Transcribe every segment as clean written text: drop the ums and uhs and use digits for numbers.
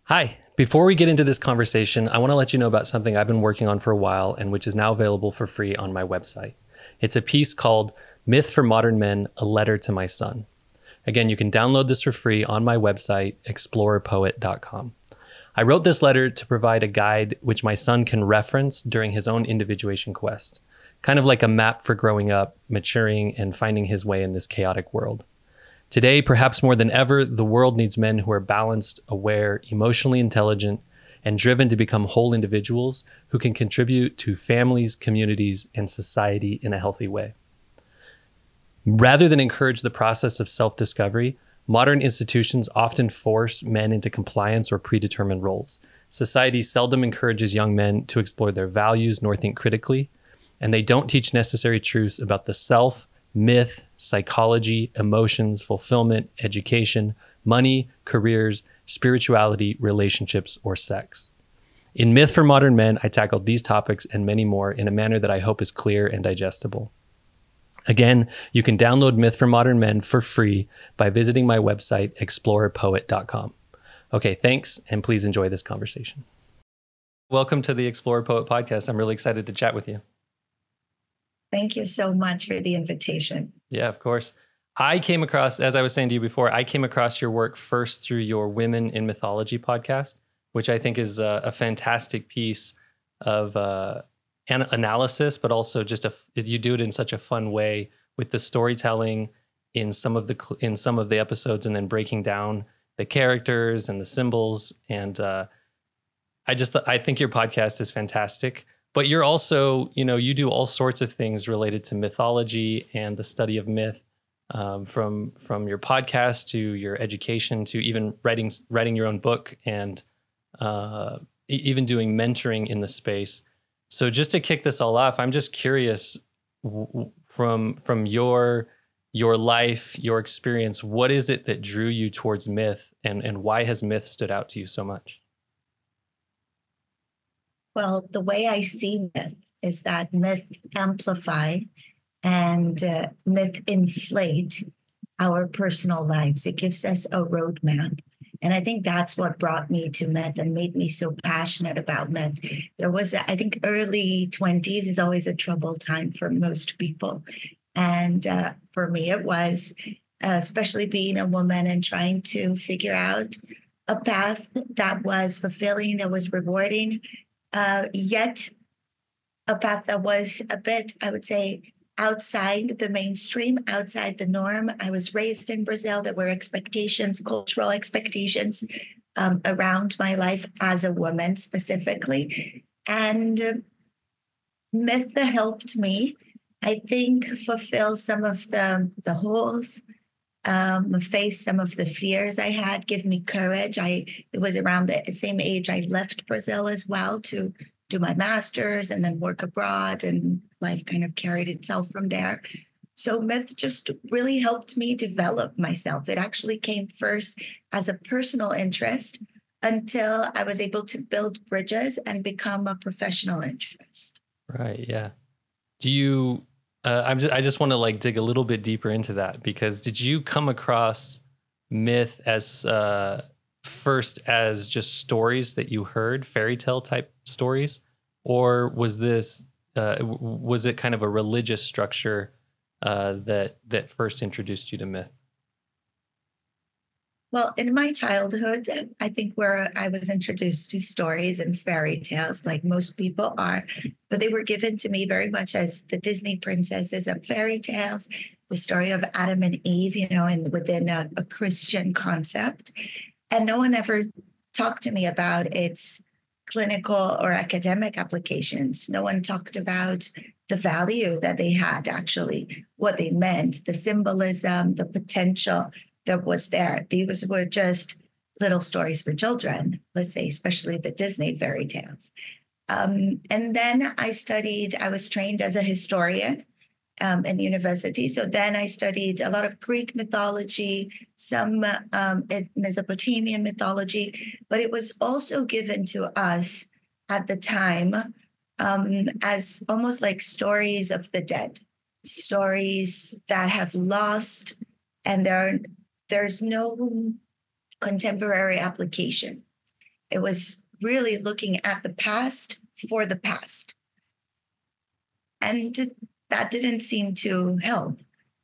Hi. Before we get into this conversation, I want to let you know about something I've been working on for a while and which is now available for free on my website. It's a piece called Myth for Modern Men, A Letter to My Son. Again, you can download this for free on my website, explorerpoet.com. I wrote this letter to provide a guide which my son can reference during his own individuation quest, kind of like a map for growing up, maturing, and finding his way in this chaotic world. Today, perhaps more than ever, the world needs men who are balanced, aware, emotionally intelligent, and driven to become whole individuals who can contribute to families, communities, and society in a healthy way. Rather than encourage the process of self-discovery, modern institutions often force men into compliance or predetermined roles. Society seldom encourages young men to explore their values nor think critically, and they don't teach necessary truths about the self, myth, psychology, emotions, fulfillment, education, money, careers, spirituality, relationships, or sex. In Myth for Modern Men, I tackled these topics and many more in a manner that I hope is clear and digestible. Again, you can download Myth for Modern Men for free by visiting my website, explorerpoet.com. Okay, thanks, and please enjoy this conversation. Welcome to the Explorer Poet podcast. I'm really excited to chat with you. Thank you so much for the invitation. Yeah, of course. I came across, as I was saying to you before, I came across your work first through your Women in Mythology podcast, which I think is a fantastic piece of analysis, but also just you do it in such a fun way with the storytelling in some of the episodes, and then breaking down the characters and the symbols. And I think your podcast is fantastic. But you're also, you do all sorts of things related to mythology and the study of myth, from your podcast to your education to even writing your own book, and even doing mentoring in the space. So just to kick this all off, I'm just curious, from your life, your experience, what is it that drew you towards myth, and why has myth stood out to you so much? Well, the way I see myth is that myth amplify and myth inflate our personal lives. It gives us a roadmap. And I think that's what brought me to myth and made me so passionate about myth. There was, I think, early 20s is always a troubled time for most people. And for me, it was, especially being a woman and trying to figure out a path that was fulfilling, that was rewarding, yet a path that was a bit, I would say, outside the mainstream, outside the norm. I was raised in Brazil. There were expectations, cultural expectations around my life as a woman specifically. And myth helped me, I think, fulfill some of the holes, face some of the fears I had, give me courage. It was around the same age I left Brazil as well to do my master's and then work abroad, and life kind of carried itself from there. So myth just really helped me develop myself. It actually came first as a personal interest until I was able to build bridges and become a professional interest. Right. Yeah. Do you? I just want to dig a little bit deeper into that, because did you come across myth as first as just stories that you heard, fairy tale type stories, or was it kind of a religious structure that first introduced you to myth? Well, in my childhood, I think where I was introduced to stories and fairy tales, like most people are, but they were given to me very much as the Disney princesses of fairy tales, the story of Adam and Eve, and within a Christian concept. And no one ever talked to me about its clinical or academic applications. No one talked about the value that they had, actually, what they meant, the symbolism, the potential that was there. These were just little stories for children, let's say, especially the Disney fairy tales. And then I was trained as a historian in university. So then I studied a lot of Greek mythology, some Mesopotamian mythology, but it was also given to us at the time as almost like stories of the dead, stories that have lost, and there's no contemporary application. It was really looking at the past for the past. And that didn't seem to help,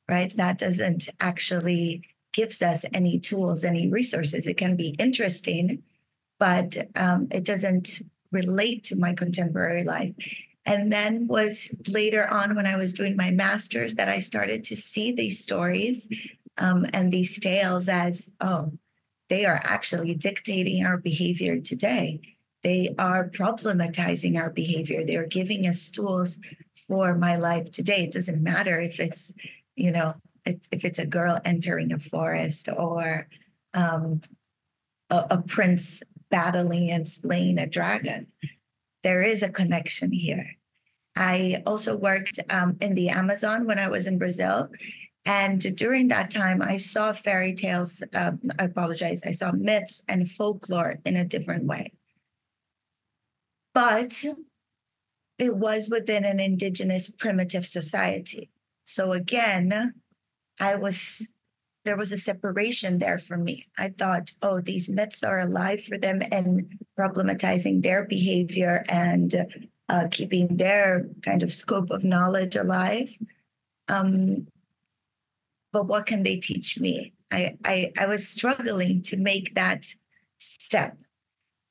right? That doesn't actually gives us any tools, any resources. It can be interesting, but it doesn't relate to my contemporary life. And then was later on when I was doing my master's that I started to see these stories and these tales as, oh, they are actually dictating our behavior today. They are problematizing our behavior. They're giving us tools for my life today. It doesn't matter if it's, if it's a girl entering a forest or a prince battling and slaying a dragon. There is a connection here. I also worked in the Amazon when I was in Brazil. And during that time, I saw fairy tales. I apologize. I saw myths and folklore in a different way. But it was within an indigenous primitive society. So again, there was a separation there for me. I thought, oh, these myths are alive for them and problematizing their behavior and keeping their kind of scope of knowledge alive. But what can they teach me? I was struggling to make that step.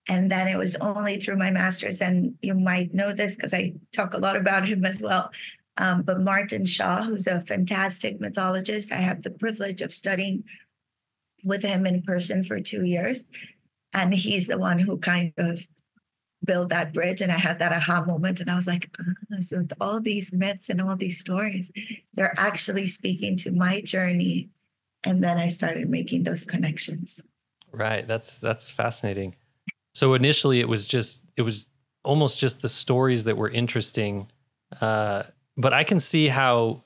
And then it was only through my master's, and you might know this because I talk a lot about him as well. But Martin Shaw, who's a fantastic mythologist, I had the privilege of studying with him in person for 2 years. And he's the one who kind of built that bridge. And I had that aha moment. And I was like, so all these myths and all these stories, they're actually speaking to my journey. And then I started making those connections. Right. That's fascinating. So initially it was almost just the stories that were interesting. But I can see how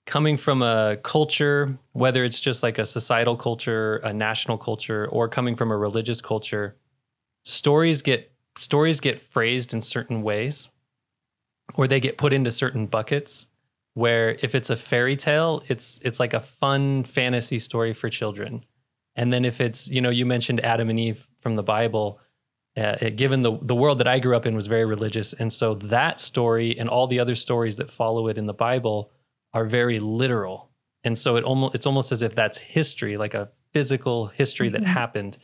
coming from a culture, whether it's just like a societal culture, a national culture, or coming from a religious culture, stories get phrased in certain ways, or they get put into certain buckets, where if it's a fairy tale, it's like a fun fantasy story for children. And then if it's, you mentioned Adam and Eve from the Bible, given the world that I grew up in was very religious. And so that story and all the other stories that follow it in the Bible are very literal. And so it's almost as if that's history, like a physical history that happened.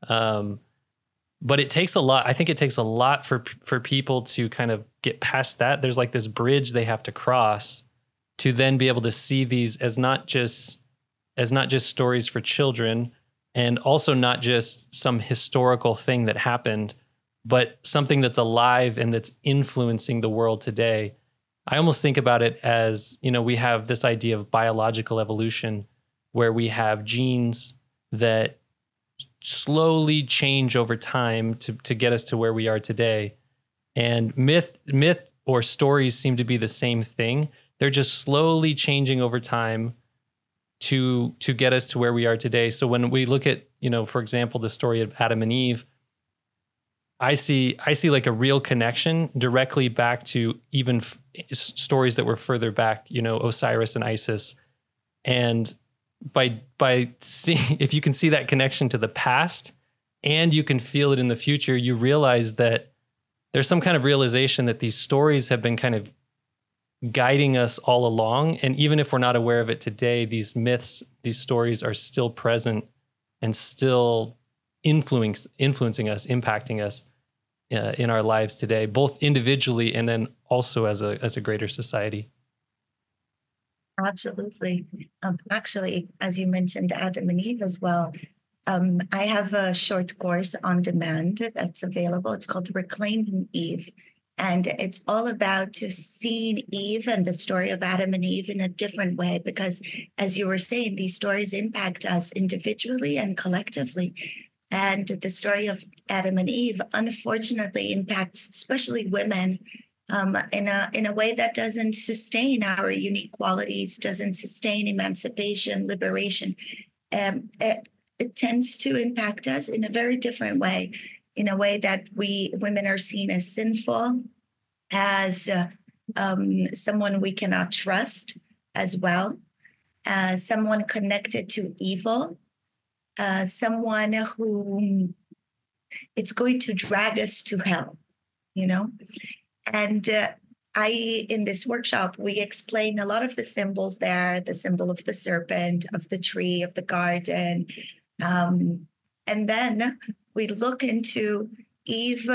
But it takes a lot. I think it takes a lot for people to kind of get past that. There's like this bridge they have to cross to then be able to see these as not just stories for children, and also not just some historical thing that happened, but something that's alive and that's influencing the world today. I almost think about it as, we have this idea of biological evolution, where we have genes that slowly change over time to get us to where we are today. And myth or stories seem to be the same thing. They're just slowly changing over time to get us to where we are today. So when we look at, for example, the story of Adam and Eve, I see like a real connection directly back to even stories that were further back, Osiris and Isis. And by seeing, if you can see that connection to the past and you can feel it in the future, you realize that there's some kind of realization that these stories have been kind of guiding us all along. And even if we're not aware of it today, these myths, these stories are still present and still influencing us, impacting us in our lives today, both individually and then also as a greater society. Absolutely. Actually, as you mentioned, Adam and Eve as well. I have a short course on demand that's available. It's called Reclaiming Eve. And it's all about just seeing Eve and the story of Adam and Eve in a different way, because as you were saying, these stories impact us individually and collectively. And the story of Adam and Eve, unfortunately, impacts especially women in a way that doesn't sustain our unique qualities, doesn't sustain emancipation, liberation. It tends to impact us in a very different way, in a way that women are seen as sinful, as someone we cannot trust as well, as someone connected to evil. someone who it's going to drag us to hell, you know? And in this workshop, we explain a lot of the symbols there, the symbol of the serpent, of the tree, of the garden. And then we look into Eve,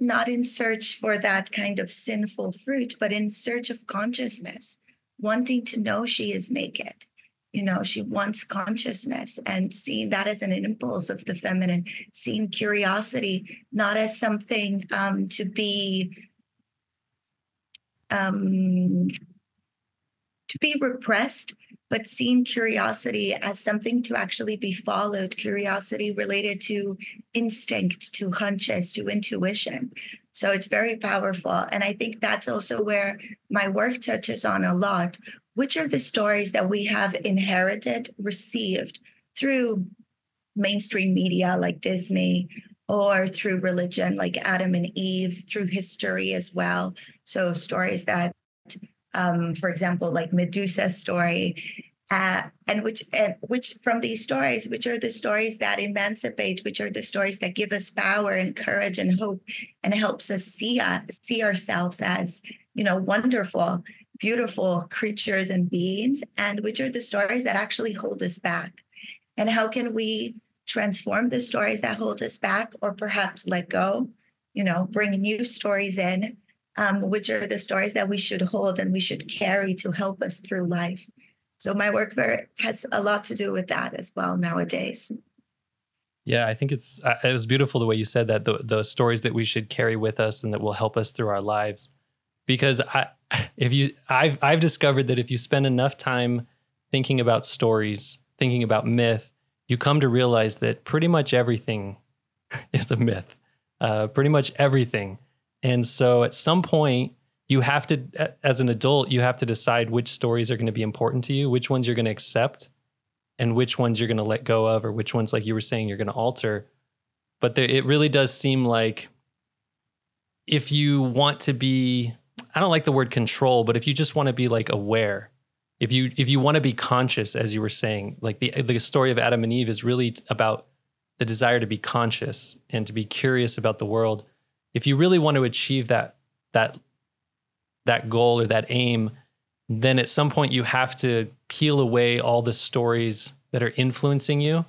not in search for that kind of sinful fruit, but in search of consciousness, wanting to know she is naked. You know, she wants consciousness, and seeing that as an impulse of the feminine, seeing curiosity not as something to be repressed, but seeing curiosity as something to actually be followed, curiosity related to instinct, to hunches, to intuition. So it's very powerful. And I think that's also where my work touches on a lot. Which are the stories that we have inherited, received through mainstream media like Disney, or through religion like Adam and Eve, through history as well. So stories that, for example, like Medusa's story, and which from these stories, which are the stories that emancipate, which are the stories that give us power and courage and hope, and helps us see ourselves as, you know, wonderful, beautiful creatures and beings, and which are the stories that actually hold us back. And how can we transform the stories that hold us back, or perhaps let go, you know, bring new stories in, which are the stories that we should hold and we should carry to help us through life. So my work has a lot to do with that as well nowadays. Yeah, I think it was beautiful the way you said that, the stories that we should carry with us and that will help us through our lives. Because I've discovered that if you spend enough time thinking about stories, thinking about myth, you come to realize that pretty much everything is a myth, pretty much everything. And so at some point, you have to, as an adult, you have to decide which stories are going to be important to you, which ones you're going to accept, and which ones you're going to let go of, or which ones, like you were saying, you're going to alter. But it really does seem like if you want to be, I don't like the word control, but if you just want to be like aware, if you want to be conscious, as you were saying, like the story of Adam and Eve is really about the desire to be conscious and to be curious about the world. If you really want to achieve that goal or that aim, then at some point you have to peel away all the stories that are influencing you,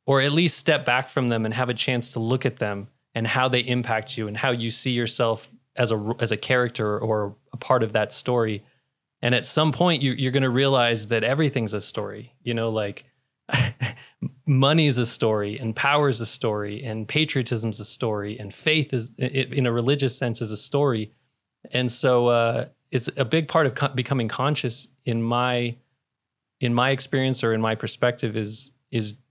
or at least step back from them and have a chance to look at them and how they impact you and how you see yourself as a character or a part of that story. And at some point you're going to realize that everything's a story, you know, like money is a story, and power is a story, and patriotism is a story, and faith is, in a religious sense, is a story. And so it's a big part of becoming conscious in my experience, or in my perspective, is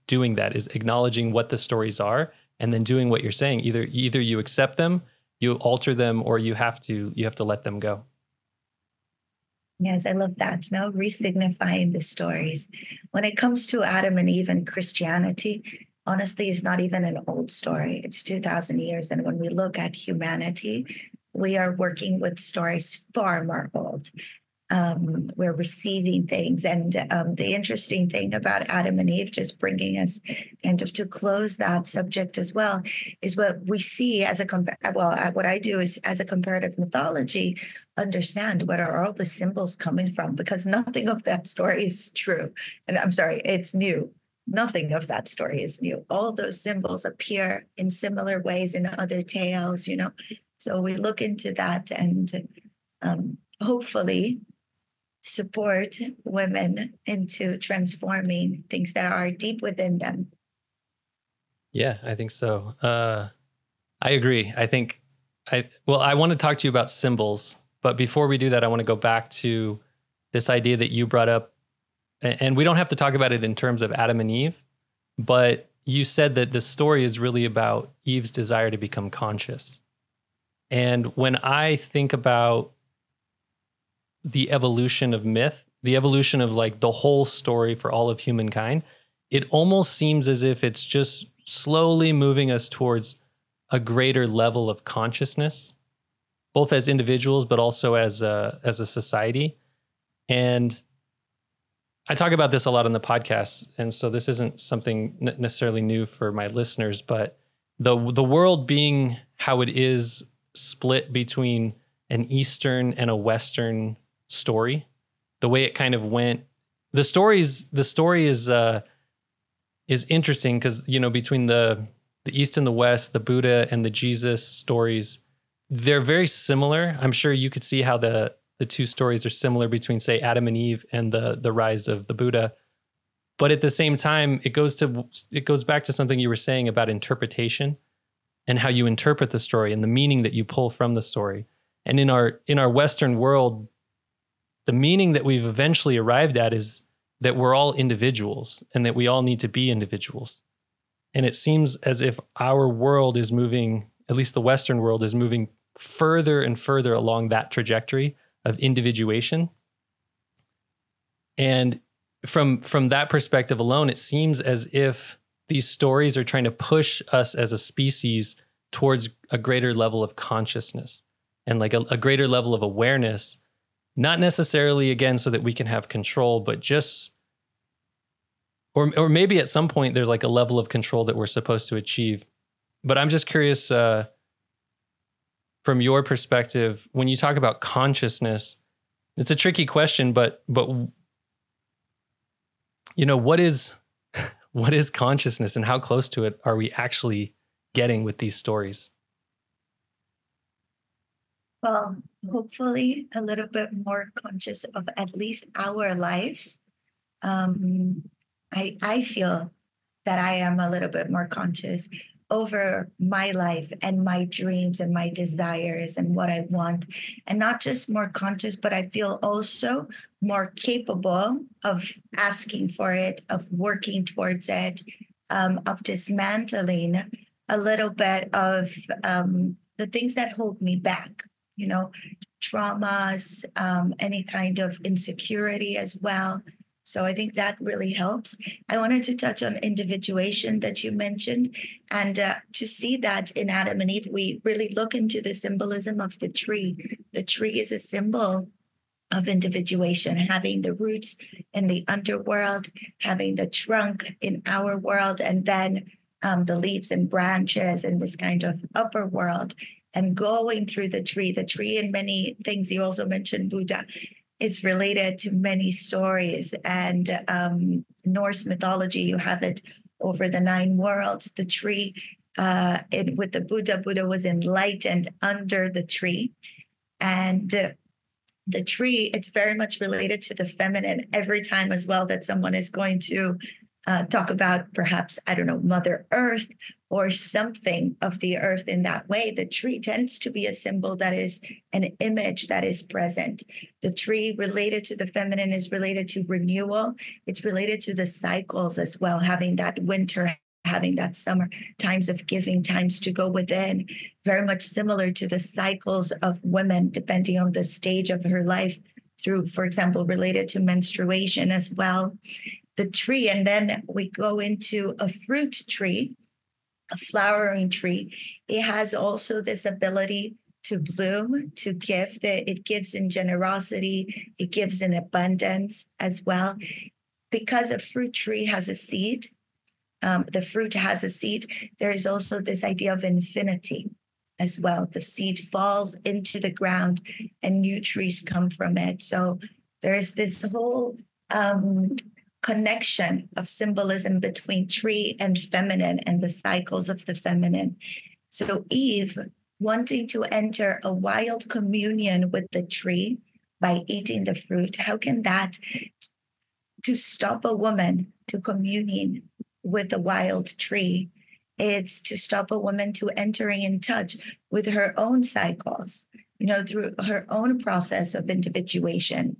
doing that, is acknowledging what the stories are, and then doing what you're saying. Either you accept them, you alter them, or you have to let them go. Yes, I love that. No, resignifying the stories. When it comes to Adam and Eve and Christianity, honestly, it's not even an old story. It's 2,000 years. And when we look at humanity, we are working with stories far more old. We're receiving things. And the interesting thing about Adam and Eve, just bringing us kind of to close that subject as well, is what we see as what I do is, as a comparative mythology, understand what are all the symbols coming from, because nothing of that story is true. And I'm sorry, it's new. Nothing of that story is new. All those symbols appear in similar ways in other tales, you know. So we look into that and hopefully support women into transforming things that are deep within them. Yeah, I think so. I agree. I want to talk to you about symbols, but before we do that, I want to go back to this idea that you brought up, and we don't have to talk about it in terms of Adam and Eve, but you said that the story is really about Eve's desire to become conscious. And when I think about the evolution of myth, the evolution of like the whole story for all of humankind, it almost seems as if it's just slowly moving us towards a greater level of consciousness, both as individuals, but also as a society. And I talk about this a lot on the podcast, and so this isn't something necessarily new for my listeners, but the world being how it is, split between an Eastern and a Western story, the way it kind of went. The story is interesting because, you know, between the East and the West, the Buddha and the Jesus stories, they're very similar. I'm sure you could see how the two stories are similar between, say, Adam and Eve and the rise of the Buddha. But at the same time, it goes back to something you were saying about interpretation and how you interpret the story and the meaning that you pull from the story. And in our Western world, the meaning that we've eventually arrived at is that we're all individuals and that we all need to be individuals. And it seems as if our world is moving, at least the Western world is moving further and further along that trajectory of individuation. And from that perspective alone, it seems as if these stories are trying to push us as a species towards a greater level of consciousness and like a greater level of awareness, not necessarily, again, so that we can have control, but just, or maybe at some point there's like a level of control that we're supposed to achieve. But I'm just curious, from your perspective, when you talk about consciousness, it's a tricky question, but you know, what is consciousness and how close to it are we actually getting with these stories? Well, hopefully a little bit more conscious of at least our lives. I feel that I am a little bit more conscious over my life and my dreams and my desires and what I want. And not just more conscious, but I feel also more capable of asking for it, of working towards it, of dismantling a little bit of the things that hold me back, you know, traumas, any kind of insecurity as well. So I think that really helps. I wanted to touch on individuation that you mentioned, and to see that in Adam and Eve, we really look into the symbolism of the tree. The tree is a symbol of individuation, having the roots in the underworld, having the trunk in our world, and then the leaves and branches in this kind of upper world, and going through the tree. The tree in many things, you also mentioned Buddha, is related to many stories. And Norse mythology, you have it over the 9 worlds. The tree, with the Buddha was enlightened under the tree. And the tree, it's very much related to the feminine every time as well that someone is going to talk about perhaps, I don't know, Mother Earth or something of the earth in that way. The tree tends to be a symbol that is an image that is present. The tree related to the feminine is related to renewal. It's related to the cycles as well, having that winter, having that summer, times of giving, times to go within, very much similar to the cycles of women, depending on the stage of her life through, for example, related to menstruation as well. The tree, and then we go into a fruit tree, a flowering tree. It has also this ability to bloom, to give. It gives in generosity, it gives in abundance as well. Because a fruit tree has a seed, the fruit has a seed, there is also this idea of infinity as well. The seed falls into the ground and new trees come from it. So there's this whole connection of symbolism between tree and feminine and the cycles of the feminine. So Eve, wanting to enter a wild communion with the tree by eating the fruit, how can that, to stop a woman to communing with a wild tree, it's to stop a woman to entering in touch with her own cycles, you know, through her own process of individuation.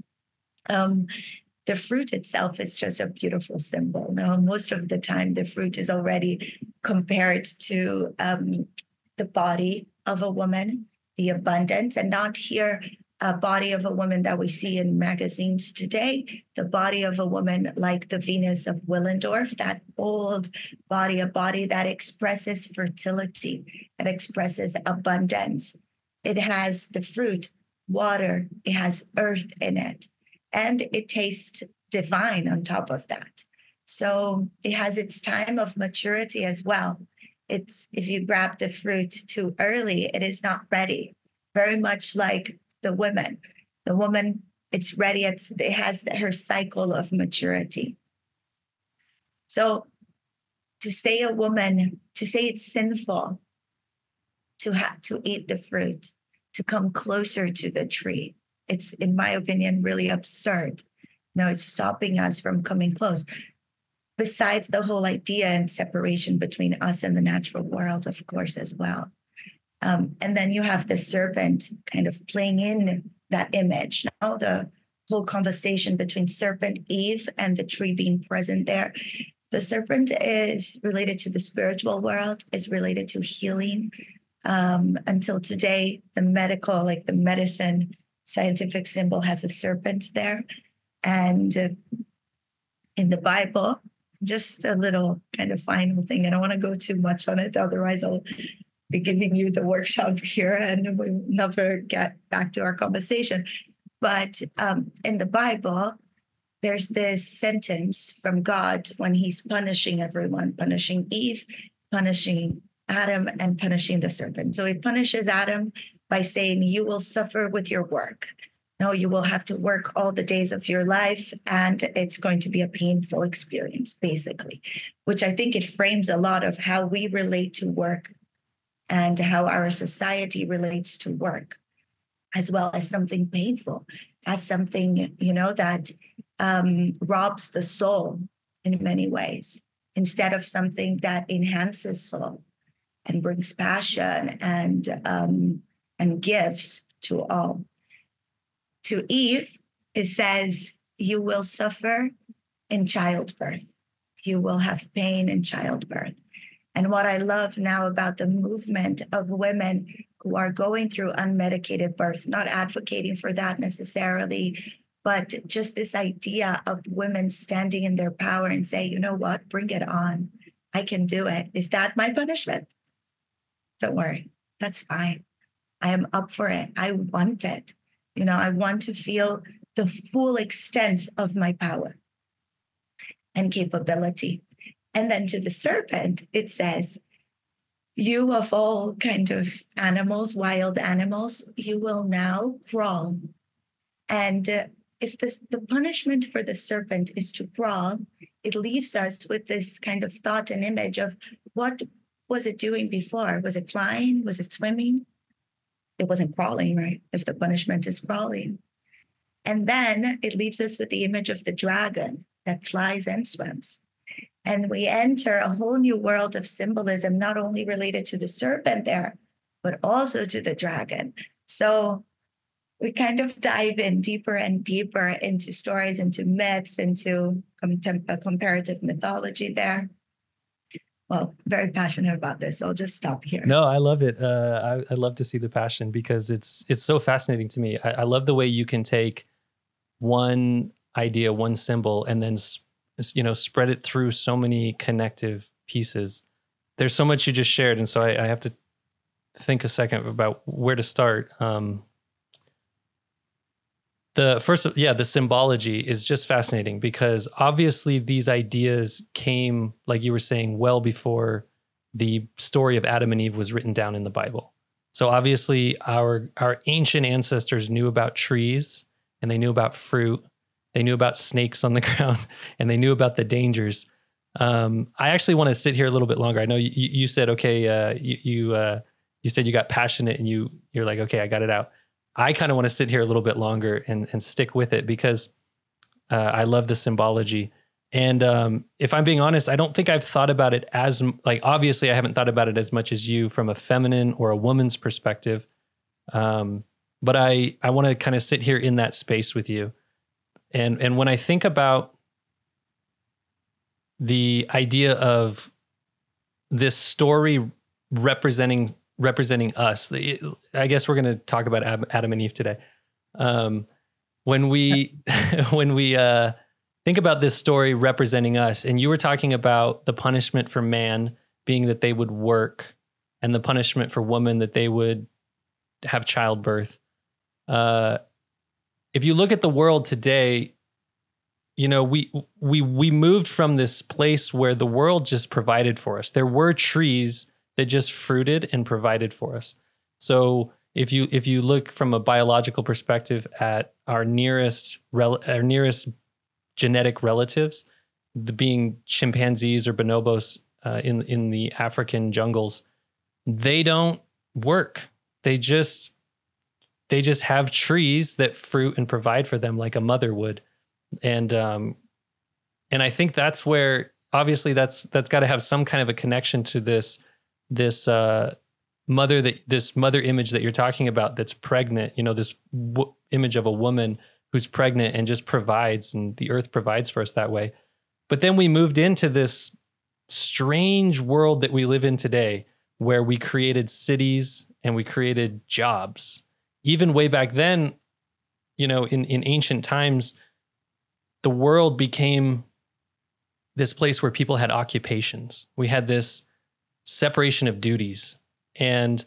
The fruit itself is just a beautiful symbol. Now, most of the time, the fruit is already compared to the body of a woman, the abundance, and not here a body of a woman that we see in magazines today, the body of a woman like the Venus of Willendorf, that old body, a body that expresses fertility, that expresses abundance. It has the fruit, water, it has earth in it. And it tastes divine on top of that. So it has its time of maturity as well. It's, if you grab the fruit too early, it is not ready. Very much like the woman. The woman, it's ready. It has her cycle of maturity. So to say it's sinful to eat the fruit, to come closer to the tree, it's, in my opinion, really absurd. It's stopping us from coming close. Besides the whole idea and separation between us and the natural world, of course, as well. And then you have the serpent kind of playing in that image. Now the whole conversation between serpent Eve and the tree being present there. The serpent is related to the spiritual world, is related to healing. Until today, the medical, like the medicine scientific symbol has a serpent there. And in the Bible, just a little kind of final thing. I don't want to go too much on it. Otherwise, I'll be giving you the workshop here and we'll never get back to our conversation. But in the Bible, there's this sentence from God when he's punishing everyone, punishing Eve, punishing Adam, and punishing the serpent. So he punishes Adam by saying, you will suffer with your work. No, you will have to work all the days of your life, and it's going to be a painful experience, basically, which I think it frames a lot of how we relate to work and how our society relates to work, as well as something painful, as something, that robs the soul in many ways, instead of something that enhances soul and brings passion and gives to all. To Eve, it says, you will suffer in childbirth. You will have pain in childbirth. And what I love now about the movement of women who are going through unmedicated birth, not advocating for that necessarily, but just this idea of women standing in their power and say, you know what, bring it on. I can do it. Is that my punishment? Don't worry. That's fine. I am up for it. I want it. I want to feel the full extent of my power and capability. And then to the serpent, it says, you of all kind of animals, wild animals, you will now crawl. And if the punishment for the serpent is to crawl, it leaves us with this kind of thought and image of what was it doing before? Was it flying? Was it swimming? It wasn't crawling, right? If the punishment is crawling. And then it leaves us with the image of the dragon that flies and swims. And we enter a whole new world of symbolism, not only related to the serpent there, but also to the dragon. So we kind of dive in deeper and deeper into stories, into myths, into comparative mythology there. Well, very passionate about this. I'll just stop here. No, I love it. I love to see the passion because it's so fascinating to me. I love the way you can take one idea, one symbol, and then spread it through so many connective pieces. There's so much you just shared, and so I have to think a second about where to start. The symbology is just fascinating because obviously these ideas came, like you were saying, well before the story of Adam and Eve was written down in the Bible. So obviously our ancient ancestors knew about trees and they knew about fruit. They knew about snakes on the ground and they knew about the dangers. I actually want to sit here a little bit longer. I know you said, okay, you said you got passionate and you're like, okay, I got it out. I kind of want to sit here a little bit longer and stick with it because I love the symbology. And if I'm being honest, I don't think I've thought about it as, obviously I haven't thought about it as much as you from a feminine or a woman's perspective. But I want to kind of sit here in that space with you. And when I think about the idea of this story representing us, I guess we're going to talk about Adam and Eve today. When we think about this story representing us, and you were talking about the punishment for man being that they would work, and the punishment for woman that they would have childbirth. If you look at the world today, we moved from this place where the world just provided for us. There were trees that just fruited and provided for us. So if you look from a biological perspective at our nearest genetic relatives, the being chimpanzees or bonobos in the African jungles, they don't work. They just have trees that fruit and provide for them like a mother would. And I think that's where, obviously that's got to have some kind of a connection to this mother image that you're talking about, that's pregnant, this image of a woman who's pregnant and just provides, and the earth provides for us that way. But then we moved into this strange world that we live in today, where we created cities and we created jobs. Even way back then, in ancient times, the world became this place where people had occupations. We had this separation of duties. And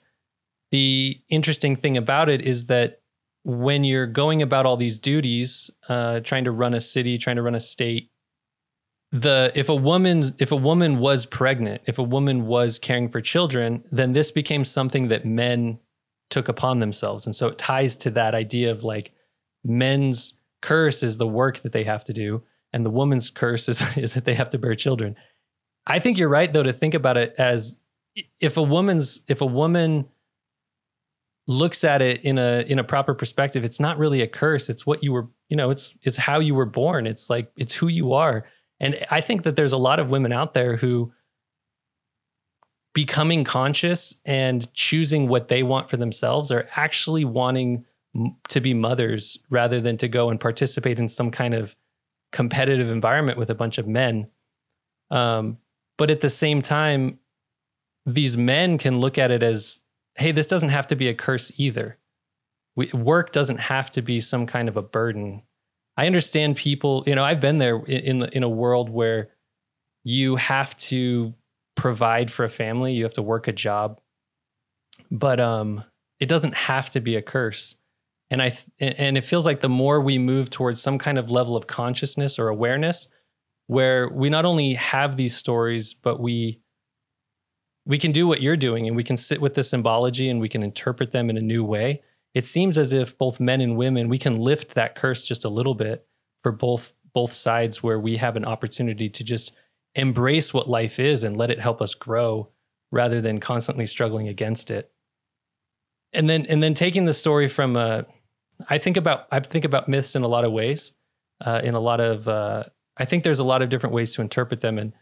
the interesting thing about it is that when you're going about all these duties, trying to run a city, trying to run a state, if a woman was pregnant, if a woman was caring for children, then this became something that men took upon themselves. And so it ties to that idea of like, men's curse is the work that they have to do, and the woman's curse is that they have to bear children. I think you're right, though, to think about it as if a woman looks at it in a proper perspective, it's not really a curse. It's what you were, it's how you were born. It's like, it's who you are. And I think that there's a lot of women out there who, becoming conscious and choosing what they want for themselves, are actually wanting to be mothers rather than to go and participate in some kind of competitive environment with a bunch of men. But at the same time, these men can look at it as, hey, this doesn't have to be a curse either. Work doesn't have to be some kind of a burden. I understand people, I've been there in a world where you have to provide for a family, you have to work a job, but it doesn't have to be a curse. And and it feels like the more we move towards some kind of level of consciousness or awareness, where we not only have these stories, but we can do what you're doing, and we can sit with the symbology and we can interpret them in a new way. It seems as if both men and women, we can lift that curse just a little bit for both sides, where we have an opportunity to just embrace what life is and let it help us grow rather than constantly struggling against it. And then taking the story from I think about myths in a lot of ways, I think there's a lot of different ways to interpret them.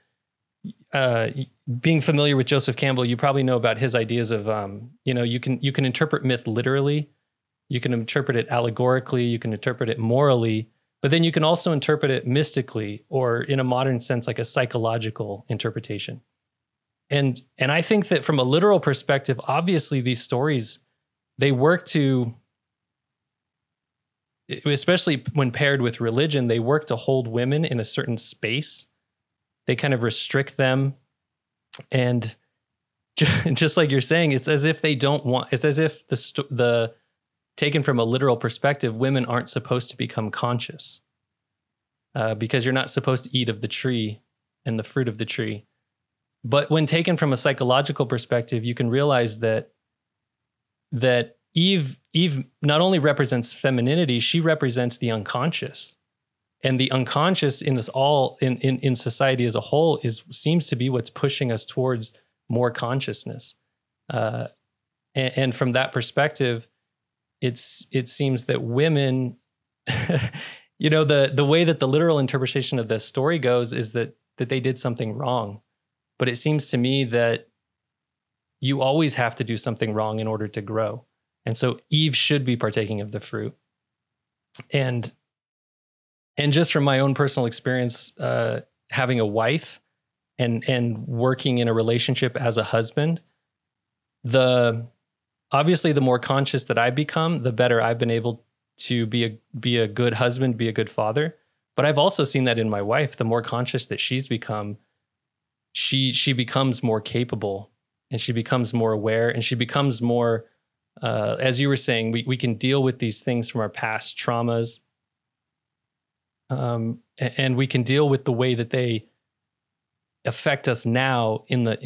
And being familiar with Joseph Campbell, you probably know about his ideas of, you can interpret myth literally, you can interpret it allegorically, you can interpret it morally, but then you can also interpret it mystically, or in a modern sense, like a psychological interpretation. And I think that from a literal perspective, obviously these stories, they work to, especially when paired with religion, they work to hold women in a certain space. They kind of restrict them. And just like you're saying, it's as if they don't want, it's as if the taken from a literal perspective, women aren't supposed to become conscious because you're not supposed to eat of the tree and the fruit of the tree. But when taken from a psychological perspective, you can realize that Eve not only represents femininity, she represents the unconscious. And the unconscious in us all, in society as a whole, seems to be what's pushing us towards more consciousness. And from that perspective, it seems that women, the way that the literal interpretation of the story goes is that they did something wrong. But it seems to me that you always have to do something wrong in order to grow. And so Eve should be partaking of the fruit. And just from my own personal experience, having a wife and working in a relationship as a husband, obviously the more conscious that I become, the better I've been able to be a good husband, be a good father. But I've also seen that in my wife. The more conscious that she's become, she becomes more capable, and she becomes more aware, and she becomes more, as you were saying, we can deal with these things from our past traumas. and we can deal with the way that they affect us now in the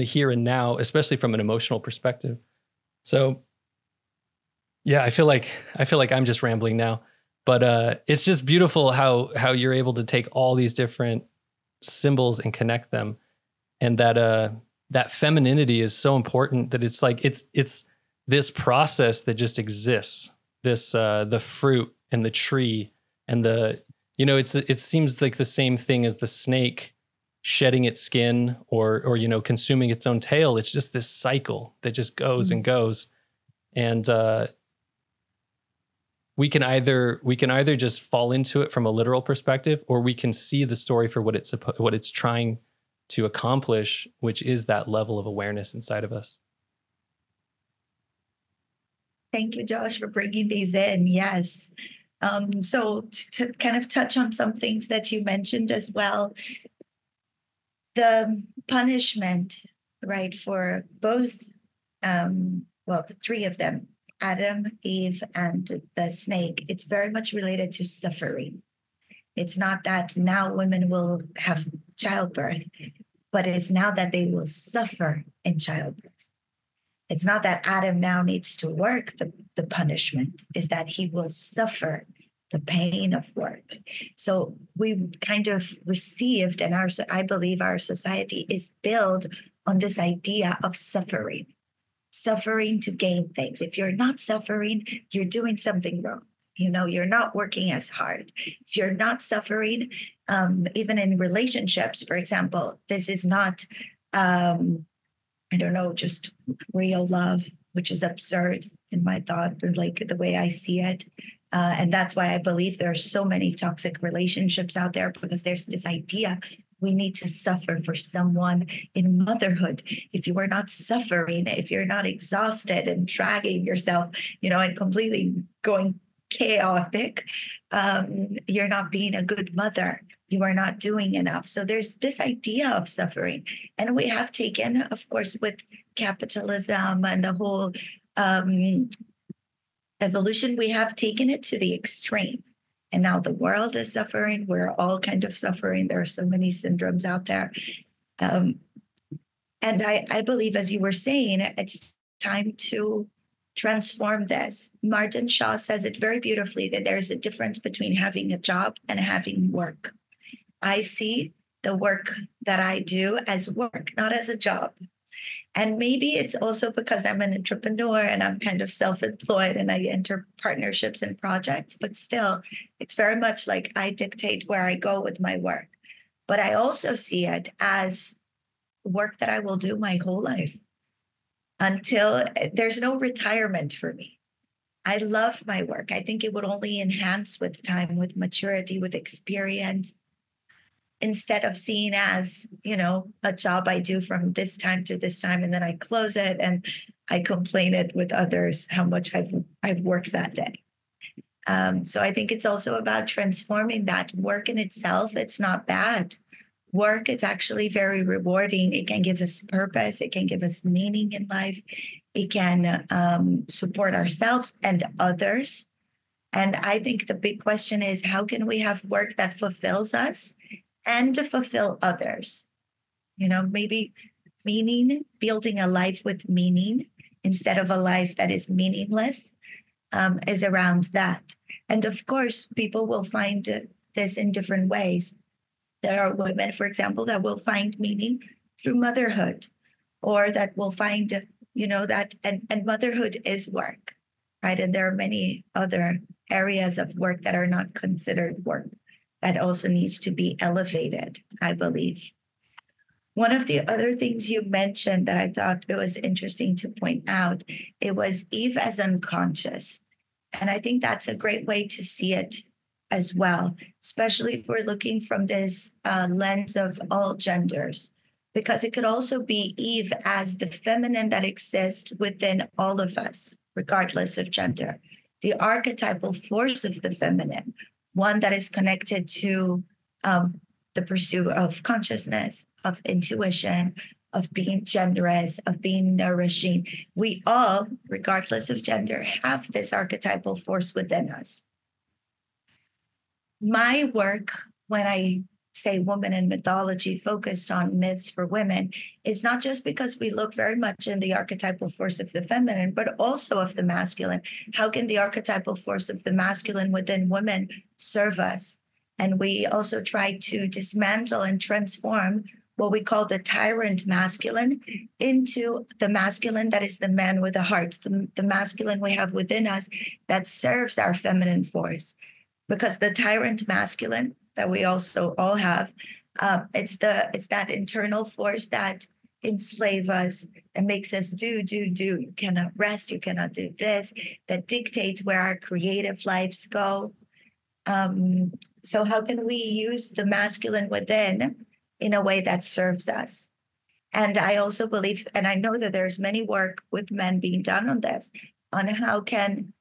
here and now, especially from an emotional perspective. So yeah, I feel like I'm just rambling now, but it's just beautiful how you're able to take all these different symbols and connect them, and that femininity is so important, that it's like it's this process that just exists, this the fruit and the tree and it seems like the same thing as the snake shedding its skin or consuming its own tail. It's just this cycle that just goes and goes, and we can either just fall into it from a literal perspective, or we can see the story for what it's trying to accomplish, which is that level of awareness inside of us. Thank you, Josh, for bringing these in. Yes. So to kind of touch on some things that you mentioned as well, the punishment, right, for both, the three of them, Adam, Eve, and the snake, it's very much related to suffering. It's not that now women will have childbirth, but it's now that they will suffer in childbirth. It's not that Adam now needs to work. The punishment is that he will suffer the pain of work. So we kind of received, and I believe our society is built on this idea of suffering to gain things. If you're not suffering, you're doing something wrong. You're not working as hard. If you're not suffering, even in relationships, for example, this is not, just real love, which is absurd in my thought, or like the way I see it. And that's why I believe there are so many toxic relationships out there, because there's this idea we need to suffer for someone. In motherhood, if you are not suffering, if you're not exhausted and dragging yourself, and completely going chaotic, you're not being a good mother. You are not doing enough. So there's this idea of suffering. And we have taken, of course, with capitalism and the whole evolution, we have taken it to the extreme. And now the world is suffering. We're all kind of suffering. There are so many syndromes out there. And I believe, as you were saying, it's time to transform this. Martin Shaw says it very beautifully, that there's a difference between having a job and having work. I see the work that I do as work, not as a job. And maybe it's also because I'm an entrepreneur and I'm kind of self-employed and I enter partnerships and projects, but still, it's very much like I dictate where I go with my work. But I also see it as work that I will do my whole life until there's no retirement for me. I love my work. I think it would only enhance with time, with maturity, with experience, instead of seeing as, a job I do from this time to this time, and then I close it and I complain it with others how much I've worked that day. So I think it's also about transforming that. Work in itself, it's not bad. Work, it's actually very rewarding. It can give us purpose. It can give us meaning in life. It can support ourselves and others. And I think the big question is, how can we have work that fulfills us and to fulfill others? Maybe meaning, building a life with meaning instead of a life that is meaningless, is around that. And of course, people will find this in different ways. There are women, for example, that will find meaning through motherhood, or that will find, that, and motherhood is work, right? And there are many other areas of work that are not considered work, that also needs to be elevated, I believe. One of the other things you mentioned that I thought it was interesting to point out, it was Eve as unconscious. And I think that's a great way to see it as well, especially if we're looking from this lens of all genders, because it could also be Eve as the feminine that exists within all of us, regardless of gender. The archetypal force of the feminine, one that is connected to the pursuit of consciousness, of intuition, of being generous, of being nourishing. We all, regardless of gender, have this archetypal force within us. My work, when I say woman in mythology, focused on myths for women, is not just because we look very much in the archetypal force of the feminine, but also of the masculine. How can the archetypal force of the masculine within women serve us? And we also try to dismantle and transform what we call the tyrant masculine into the masculine that is the man with a heart, the masculine we have within us that serves our feminine force. Because the tyrant masculine that we also all have, it's that internal force that enslave us and makes us do. You cannot rest, you cannot do this, that dictates where our creative lives go. So how can we use the masculine within in a way that serves us? And I also believe, and I know that there's many work with men being done on this, on how can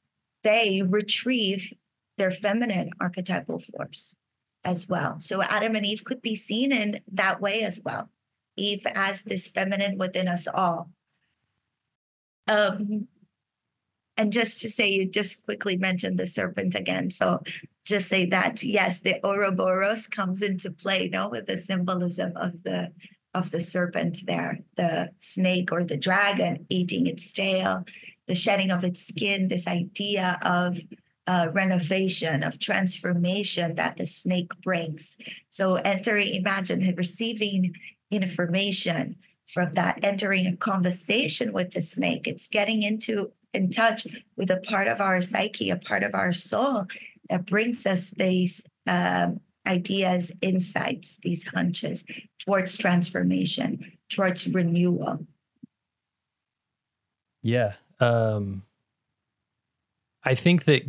they retrieve their feminine archetypal force as well. So Adam and Eve could be seen in that way as well. Eve as this feminine within us all. And just to say, you just quickly mentioned the serpent again. So just say that, yes, the ouroboros comes into play, with the symbolism of the serpent there, the snake or the dragon eating its tail, the shedding of its skin, this idea of renovation, of transformation that the snake brings. So imagine receiving information from that, entering a conversation with the snake. It's getting in touch with a part of our psyche, a part of our soul that brings us these ideas, insights, these hunches towards transformation, towards renewal. Yeah. I think that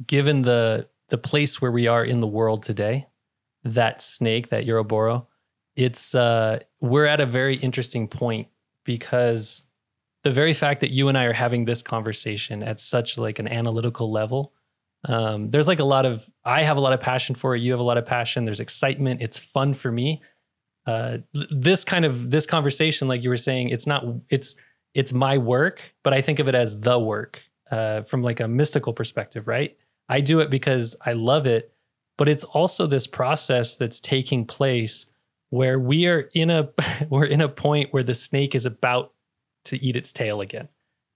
given the place where we are in the world today, that snake, that ouroboros, it's we're at a very interesting point, because the very fact that you and I are having this conversation at such like an analytical level, there's like I have a lot of passion for it. You have a lot of passion. There's excitement. It's fun for me. This conversation, like you were saying, it's my work, but I think of it as the work. From like a mystical perspective, right? I do it because I love it, but it's also this process that's taking place where we're in a point where the snake is about to eat its tail again,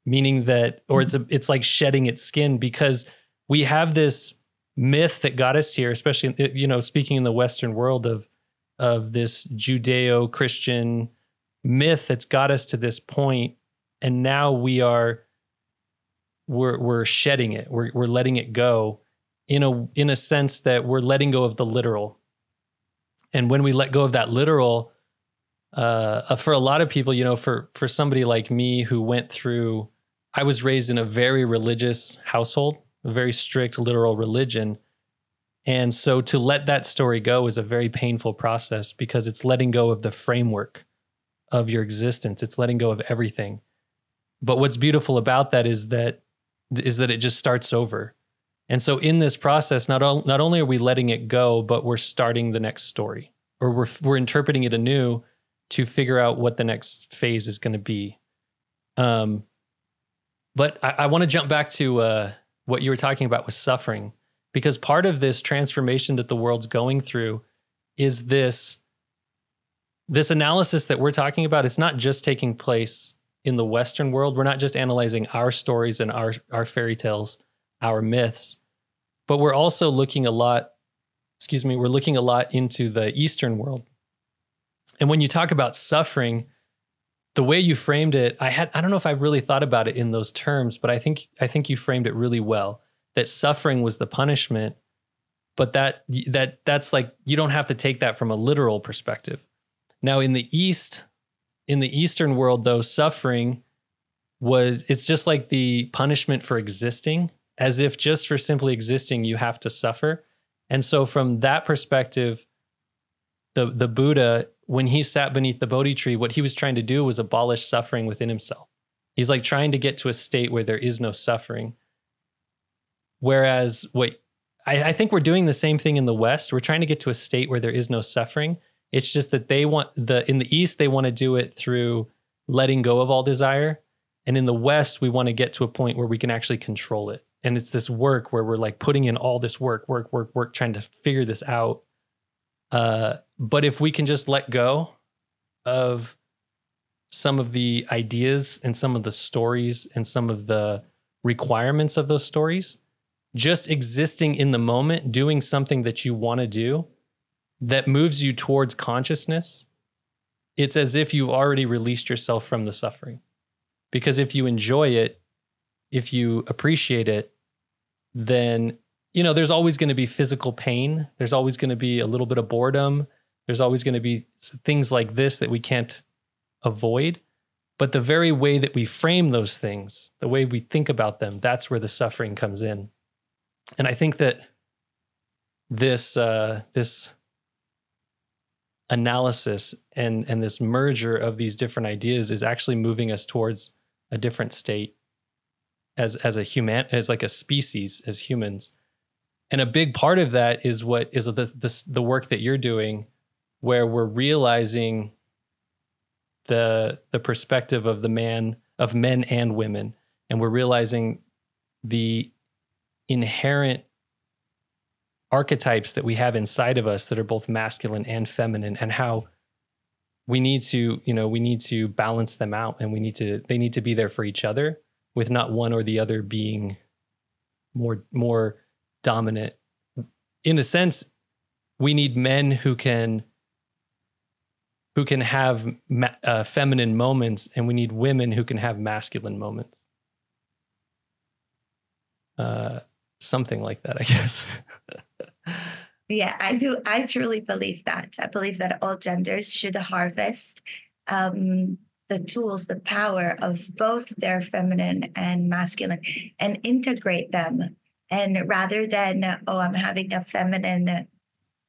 meaning that, or it's like shedding its skin, because we have this myth that got us here, especially, speaking in the Western world of this Judeo-Christian myth that's got us to this point, and now we're shedding it. We're letting it go in a sense that we're letting go of the literal. And when we let go of that literal, for a lot of people, for somebody like me who went through, I was raised in a very religious household, a very strict literal religion. And so to let that story go is a very painful process, because it's letting go of the framework of your existence. It's letting go of everything. But what's beautiful about that is that it just starts over. And so in this process, not only are we letting it go, but we're starting the next story, or we're interpreting it anew to figure out what the next phase is going to be. But I want to jump back to what you were talking about with suffering, because part of this transformation that the world's going through is this analysis that we're talking about. It's not just taking place in the Western world. We're not just analyzing our stories and our fairy tales, our myths, but we're also looking a lot into the Eastern world. And when you talk about suffering, the way you framed it, I don't know if I really thought about it in those terms, but I think you framed it really well, that suffering was the punishment, but that's like, you don't have to take that from a literal perspective. Now in the Eastern world, though, suffering it's just like the punishment for existing, as if just for simply existing, you have to suffer. And so from that perspective, the Buddha, when he sat beneath the Bodhi tree, what he was trying to do was abolish suffering within himself. He's like trying to get to a state where there is no suffering. Whereas I think we're doing the same thing in the West. We're trying to get to a state where there is no suffering. It's just that in the East, they want to do it through letting go of all desire. And in the West, we want to get to a point where we can actually control it and it's this work where we're like putting in all this work, trying to figure this out. But if we can just let go of some of the ideas and some of the stories and some of the requirements of those stories, just existing in the moment, doing something that you want to do that moves you towards consciousness, it's as if you've already released yourself from the suffering. Because if you enjoy it, if you appreciate it, then, there's always going to be physical pain. There's always going to be a little bit of boredom. There's always going to be things like this that we can't avoid. But the very way that we frame those things, the way we think about them, that's where the suffering comes in. And I think that this analysis and this merger of these different ideas is actually moving us towards a different state as like a species, as humans. And a big part of that is what is the work that you're doing, where we're realizing the perspective of men and women, and we're realizing the inherent archetypes that we have inside of us that are both masculine and feminine, and how we need to balance them out, and they need to be there for each other, with not one or the other being more dominant. In a sense, we need men who can have feminine moments, and we need women who can have masculine moments. Something like that, I guess. Yeah, I do. I truly believe that. I believe that all genders should harvest the tools, the power of both their feminine and masculine, and integrate them. And rather than, I'm having a feminine,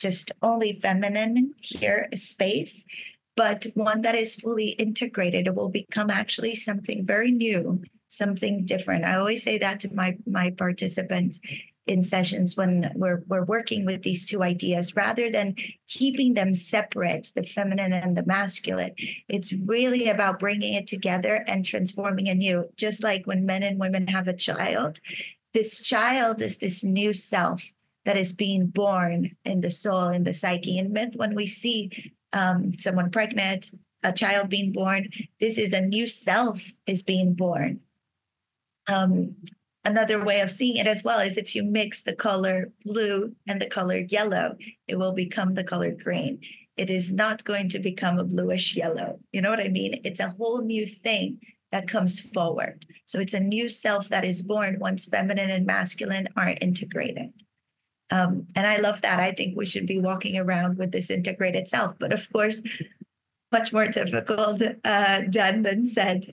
just only feminine here space, but one that is fully integrated, it will become actually something very new, something different. I always say that to my participants in sessions when we're working with these two ideas, rather than keeping them separate, the feminine and the masculine. It's really about bringing it together and transforming anew. Just like when men and women have a child, this child is this new self that is being born in the soul, in the psyche. In myth, when we see someone pregnant, a child being born, this is a new self is being born. Another way of seeing it as well is if you mix the color blue and the color yellow, it will become the color green. It is not going to become a bluish yellow. You know what I mean? It's a whole new thing that comes forward. So it's a new self that is born once feminine and masculine are integrated. And I love that. I think we should be walking around with this integrated self. But of course, much more difficult done than said.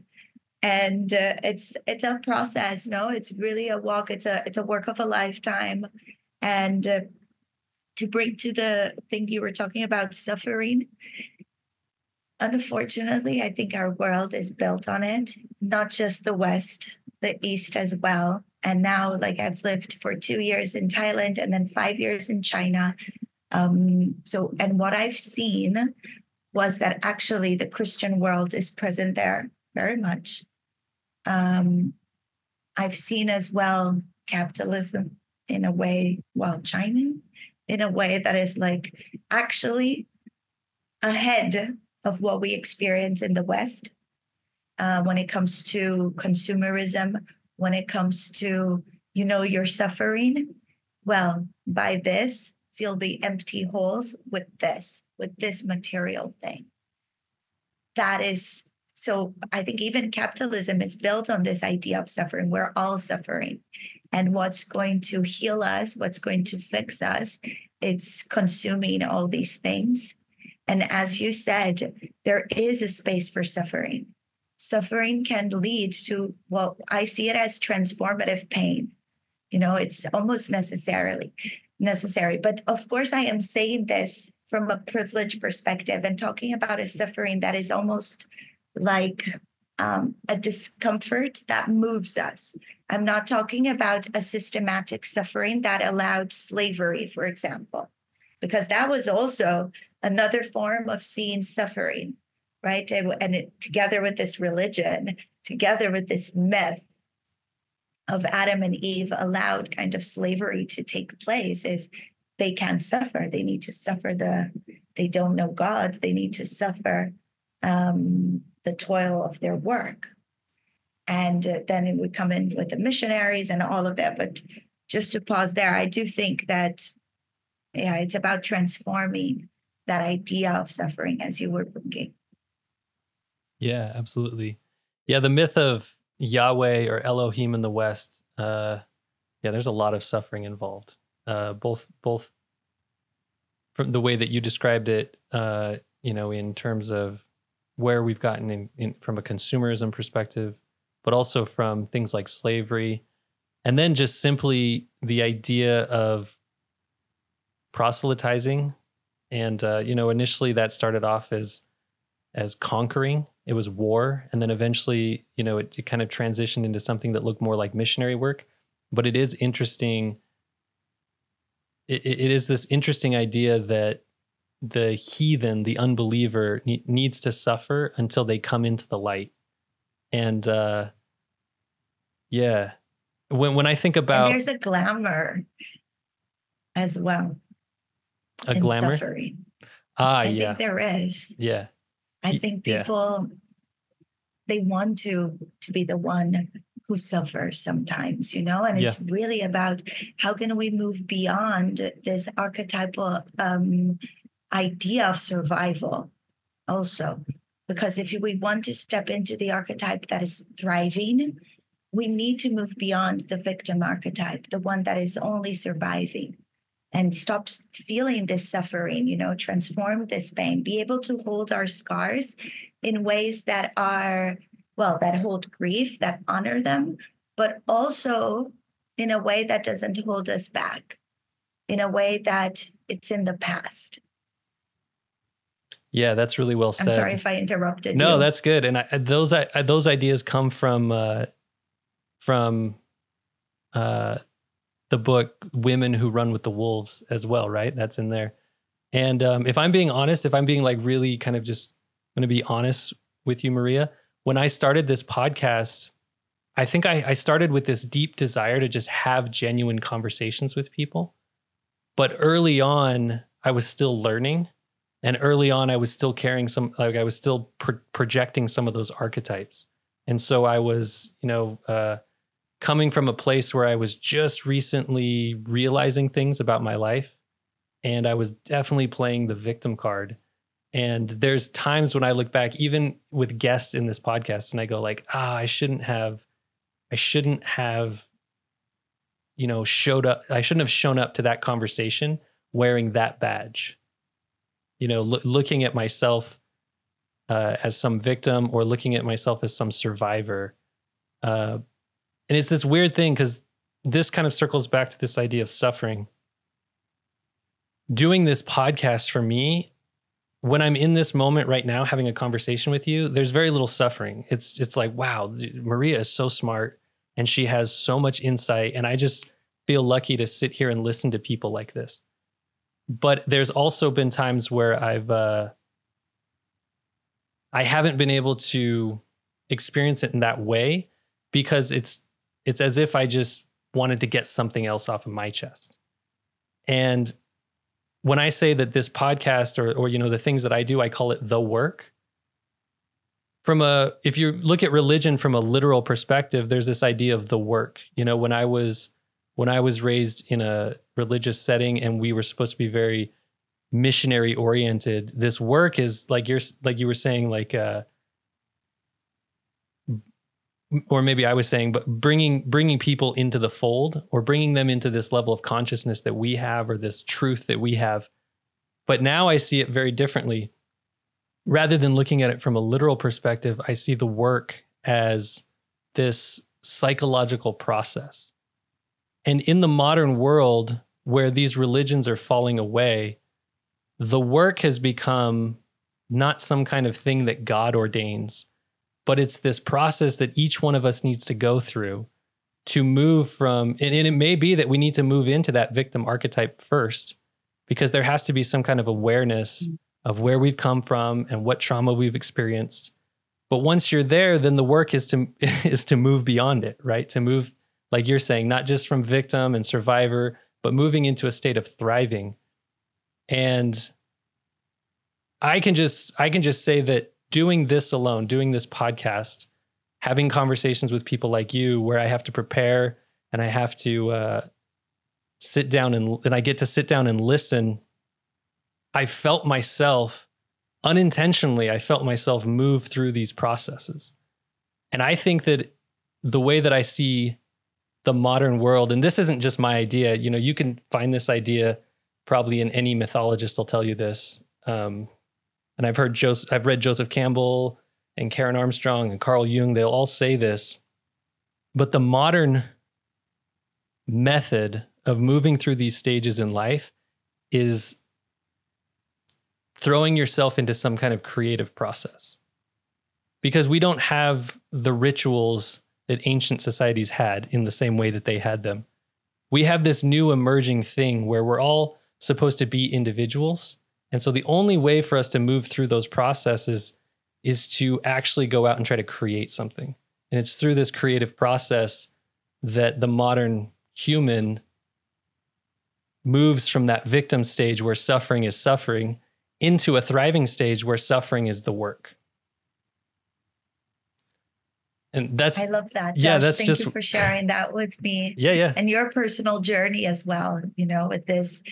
And it's a process. No, it's really a walk. It's a work of a lifetime. And to bring to the thing you were talking about, suffering. Unfortunately, I think our world is built on it. Not just the West, the East as well. And now, like, I've lived for 2 years in Thailand and then 5 years in China. And what I've seen was that actually the Christian world is present there very much. I've seen as well capitalism in a way, China in a way that is like actually ahead of what we experience in the West when it comes to consumerism, when it comes to, your suffering. Well, by this, fill the empty holes with this material thing. That is. So I think even capitalism is built on this idea of suffering. We're all suffering. And what's going to heal us, what's going to fix us, it's consuming all these things. And as you said, there is a space for suffering. Suffering can lead to, I see it as transformative pain. It's almost necessary. But of course, I am saying this from a privileged perspective and talking about a suffering that is almost like a discomfort that moves us. I'm not talking about a systematic suffering that allowed slavery, for example, because that was also another form of seeing suffering, right? And together with this religion, together with this myth, of Adam and Eve allowed kind of slavery to take place is they can't suffer. They need to suffer they don't know God. They need to suffer the toil of their work. And then it would come in with the missionaries and all of that. But just to pause there, I do think that, it's about transforming that idea of suffering as you were bringing. Yeah, absolutely. Yeah, the myth of Yahweh or Elohim in the West, there's a lot of suffering involved. Both from the way that you described it, in terms of where we've gotten in from a consumerism perspective, but also from things like slavery, and then just simply the idea of proselytizing. And, initially that started off as conquering. It was war. And then eventually, it kind of transitioned into something that looked more like missionary work. But it is interesting. It is this interesting idea that the heathen, the unbeliever, needs to suffer until they come into the light. And when I think about, and there's a glamour as well. A glamour? Suffering. I think there is. Yeah. I think people, they want to be the one who suffers sometimes, and it's really about how can we move beyond this archetypal idea of survival also. Because if we want to step into the archetype that is thriving, we need to move beyond the victim archetype, the one that is only surviving. And stop feeling this suffering, transform this pain, be able to hold our scars in ways that are, that hold grief, that honor them, but also in a way that doesn't hold us back, in a way that it's in the past. Yeah, that's really well said. I'm sorry if I interrupted you. No, that's good. And those ideas come from the book Women Who Run with the Wolves as well, right? That's in there. And if I'm being honest, if I'm being like really kind of just going to be honest with you, Maria, when I started this podcast, I think I started with this deep desire to just have genuine conversations with people. But early on, I was still learning. And early on, I was still carrying I was still projecting some of those archetypes. And so I was, coming from a place where I was just recently realizing things about my life. And I was definitely playing the victim card. And there's times when I look back, even with guests in this podcast, and I go like, I shouldn't have, showed up. I shouldn't have shown up to that conversation wearing that badge, looking at myself as some victim or looking at myself as some survivor. And it's this weird thing because this kind of circles back to this idea of suffering. Doing this podcast for me, when I'm in this moment right now, having a conversation with you, there's very little suffering. It's like, wow, Maria is so smart and she has so much insight. And I just feel lucky to sit here and listen to people like this. But there's also been times where I haven't been able to experience it in that way because it's as if I just wanted to get something else off of my chest. And when I say that this podcast or the things that I do, I call it the work. If you look at religion from a literal perspective, there's this idea of the work. When I was raised in a religious setting and we were supposed to be very missionary oriented, this work is like you were saying, or maybe I was saying, but bringing people into the fold or bringing them into this level of consciousness that we have or this truth that we have. But now I see it very differently. Rather than looking at it from a literal perspective, I see the work as this psychological process. And in the modern world where these religions are falling away, the work has become not some kind of thing that God ordains, but it's this process that each one of us needs to go through to move from, and it may be that we need to move into that victim archetype first, because there has to be some kind of awareness of where we've come from and what trauma we've experienced. But once you're there, then the work is to move beyond it, right? To move like you're saying, not just from victim and survivor, but moving into a state of thriving. And I can just say that doing this alone, doing this podcast, having conversations with people like you, where I have to prepare and I have to sit down and I get to sit down and listen, I felt myself unintentionally, I felt myself move through these processes. And I think that the way that I see the modern world, and this isn't just my idea, you know, you can find this idea probably in any mythologist will tell you this. And I've read Joseph Campbell and Karen Armstrong and Carl Jung, they'll all say this. But the modern method of moving through these stages in life is throwing yourself into some kind of creative process. Because we don't have the rituals that ancient societies had in the same way that they had them. We have this new emerging thing where we're all supposed to be individuals. And so the only way for us to move through those processes is to actually go out and try to create something. And it's through this creative process that the modern human moves from that victim stage where suffering is suffering into a thriving stage where suffering is the work. And I love that. Yeah, Josh, that's thank you for sharing that with me. Yeah. And your personal journey as well, you know, with this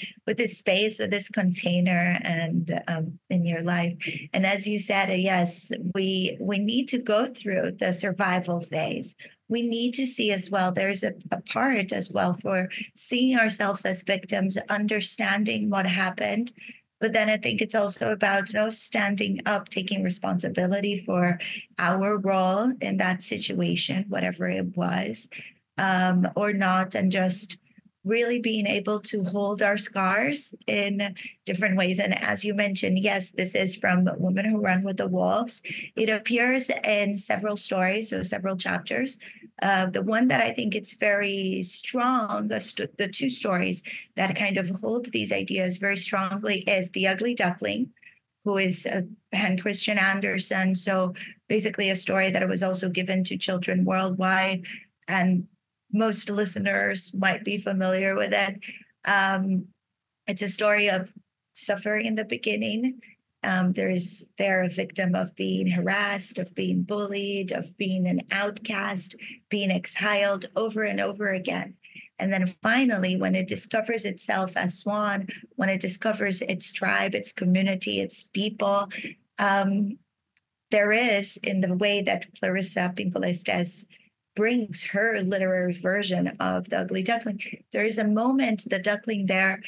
space, with this container and in your life. And as you said, yes, we need to go through the survival phase. We need to see as well, there's a part as well for seeing ourselves as victims, understanding what happened. But then I think it's also about, you know, standing up, taking responsibility for our role in that situation, whatever it was, or not, and just really being able to hold our scars in different ways. And as you mentioned, yes, this is from Women Who Run with the Wolves. It appears in several stories, so several chapters. The one that I think it's very strong, the two stories that kind of hold these ideas very strongly is The Ugly Duckling, who is Christian Andersen. So basically a story that was also given to children worldwide, and most listeners might be familiar with it. It's a story of suffering in the beginning. They're a victim of being harassed, of being bullied, of being an outcast, being exiled over and over again. And then finally, when it discovers itself as swan, when it discovers its tribe, its community, its people, there is, in the way that Clarissa Pinkola Estés brings her literary version of The Ugly Duckling, there is a moment, the duckling there,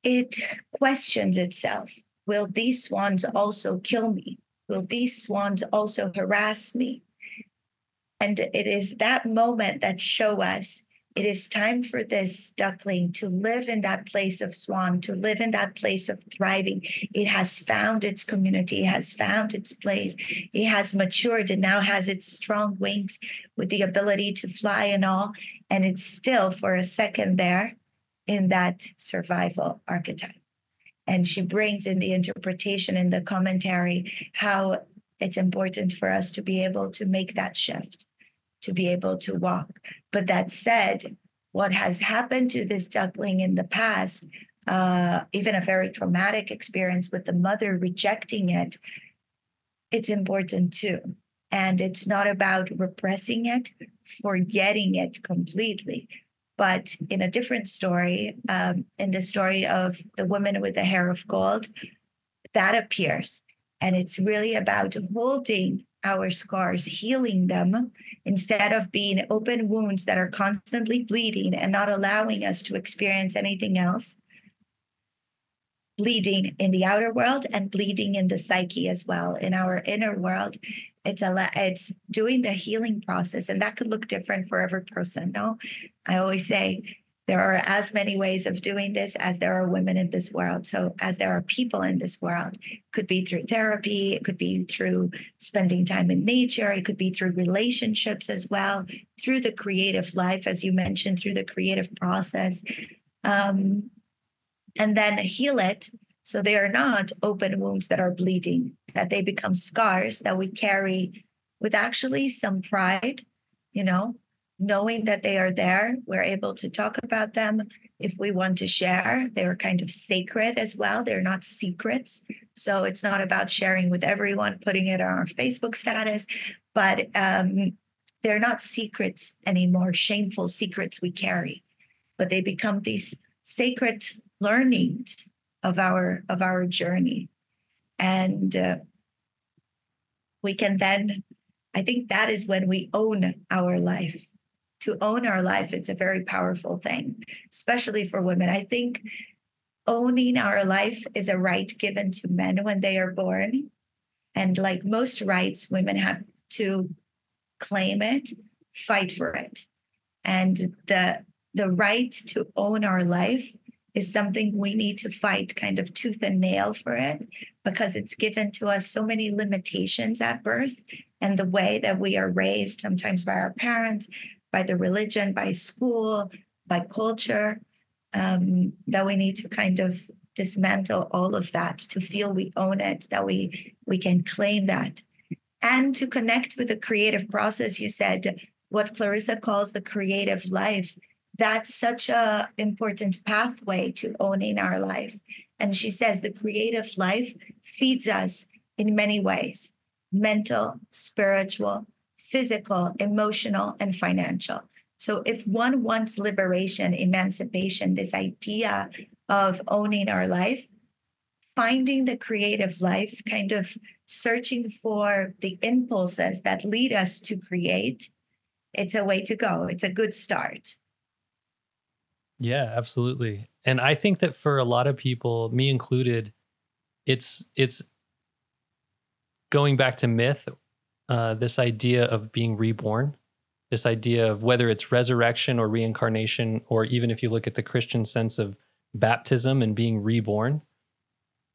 it questions itself. Will these swans also kill me? Will these swans also harass me? And it is that moment that show us it is time for this duckling to live in that place of swan, to live in that place of thriving. It has found its community, it has found its place. It has matured and now has its strong wings with the ability to fly and all. And it's still for a second there in that survival archetype. And she brings in the interpretation in the commentary how it's important for us to be able to make that shift, to be able to walk. But that said, what has happened to this duckling in the past, even a very traumatic experience with the mother rejecting it, it's important too. And it's not about repressing it, forgetting it completely. But in a different story, in the story of the woman with the hair of gold, that appears. And it's really about holding our scars, healing them, instead of being open wounds that are constantly bleeding and not allowing us to experience anything else. Bleeding in the outer world and bleeding in the psyche as well, in our inner world. It's doing the healing process, and that could look different for every person. No, I always say there are as many ways of doing this as there are women in this world. So as there are people in this world, it could be through therapy, it could be through spending time in nature, it could be through relationships as well, through the creative life, as you mentioned, through the creative process, and then heal it. So they are not open wounds that are bleeding, that they become scars that we carry with actually some pride, you know, knowing that they are there, we're able to talk about them if we want to share. They're kind of sacred as well. They're not secrets. So it's not about sharing with everyone, putting it on our Facebook status, but they're not secrets anymore, shameful secrets we carry, but they become these sacred learnings of our journey. And we can then, I think that is when we own our life. To own our life, it's a very powerful thing, especially for women. I think owning our life is a right given to men when they are born. And like most rights, women have to claim it, fight for it. And the right to own our life is something we need to fight kind of tooth and nail for it, because it's given to us so many limitations at birth, and the way that we are raised, sometimes by our parents, by the religion, by school, by culture, that we need to kind of dismantle all of that to feel we own it, that we can claim that. And to connect with the creative process, you said what Clarissa calls the creative life. That's such an important pathway to owning our life. And she says the creative life feeds us in many ways: mental, spiritual, physical, emotional, and financial. So if one wants liberation, emancipation, this idea of owning our life, finding the creative life, kind of searching for the impulses that lead us to create, it's a way to go. It's a good start. Yeah, absolutely. And I think that for a lot of people, me included, it's going back to myth, this idea of being reborn, this idea of whether it's resurrection or reincarnation, or even if you look at the Christian sense of baptism and being reborn,